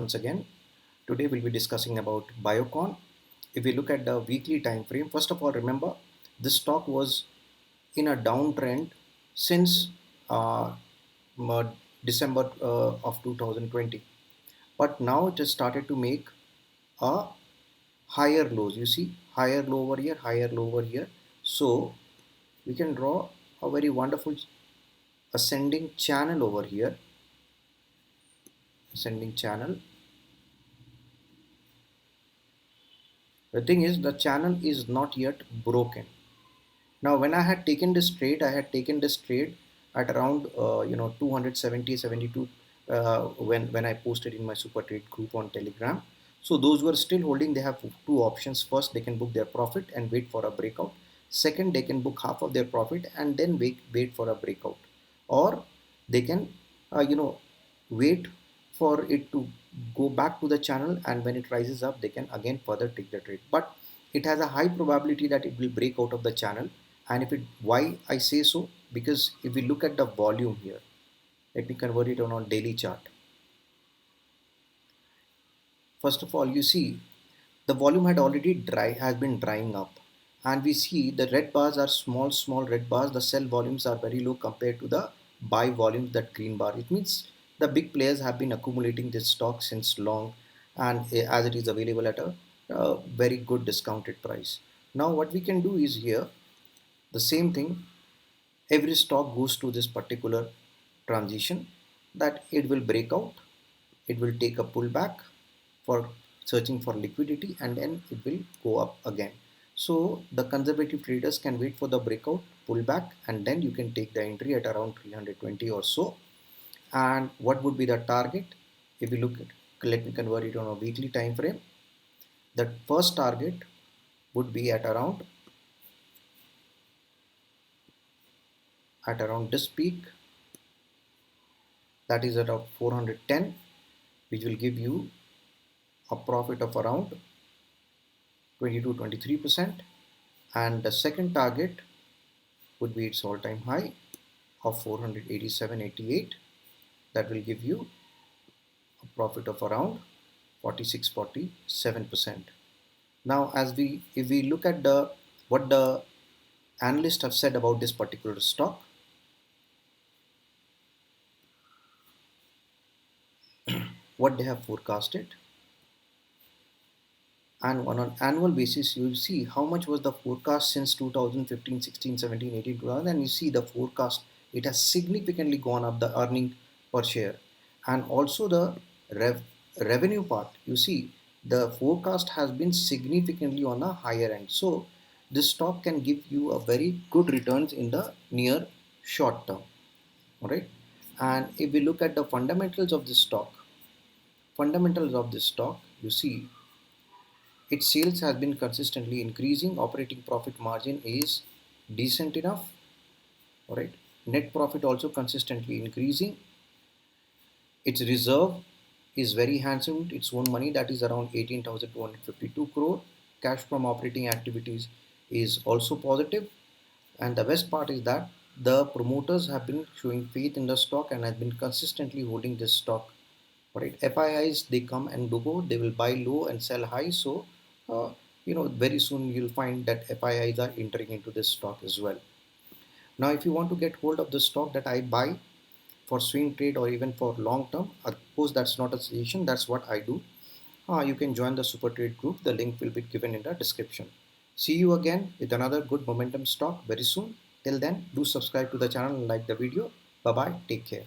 Once again. Today we'll be discussing about BioCon. If we look at the weekly time frame, first of all, remember this stock was in a downtrend since uh, December of 2020, but now it has started to make a higher lows. You see, higher low over here, higher low over here. So we can draw a very wonderful ascending channel over here, ascending channel. The thing is, the channel is not yet broken. Now, when I had taken this trade, I had taken this trade at around 270, 72 when I posted in my super trade group on Telegram. So those who are still holding, they have two options. First, they can book their profit and wait for a breakout. Second, they can book half of their profit and then wait for a breakout, or they can wait for it to go back to the channel, and when it rises up, they can again further take the trade. But it has a high probability that it will break out of the channel. And if it, why I say so, because if we look at the volume here, let me convert it on a daily chart. First of all, you see the volume had already has been drying up, and we see the red bars are small red bars. The sell volumes are very low compared to the buy volumes, that green bar. It means the big players have been accumulating this stock since long, and as it is available at a very good discounted price. Now what we can do is here the same thing. Every stock goes to this particular transition, that it will break out, it will take a pullback for searching for liquidity, and then it will go up again. So the conservative traders can wait for the breakout, pullback, and then you can take the entry at around 320 or so. And what would be the target? If we look at, let me convert it on a weekly time frame. The first target would be at around this peak, that is at 410, which will give you a profit of around 22-23%. And the second target would be its all-time high of 487.88. That will give you a profit of around 46-47%. Now, if we look at the what the analysts have said about this particular stock, what they have forecasted, and on an annual basis, you will see how much was the forecast since 2015, 16, 17, 18, 2000, and you see the forecast, it has significantly gone up, the earning per share. And also the revenue part, you see the forecast has been significantly on a higher end. So this stock can give you a very good returns in the near short term. All right. And if we look at the fundamentals of this stock, you see its sales has been consistently increasing. Operating profit margin is decent enough. All right. Net profit also consistently increasing. Its reserve is very handsome. Its own money, that is around 18,252 crore. Cash from operating activities is also positive. And the best part is that the promoters have been showing faith in the stock and have been consistently holding this stock. Right, FIIs, they come and go, they will buy low and sell high. So very soon you'll find that FIIs are entering into this stock as well. Now if you want to get hold of the stock that I buy for swing trade or even for long term, of course that's not a suggestion, that's what I do. You can join the super trade group. The link will be given in the description. See you again with another good momentum stock very soon. Till then, do subscribe to the channel and like the video. Bye bye, take care.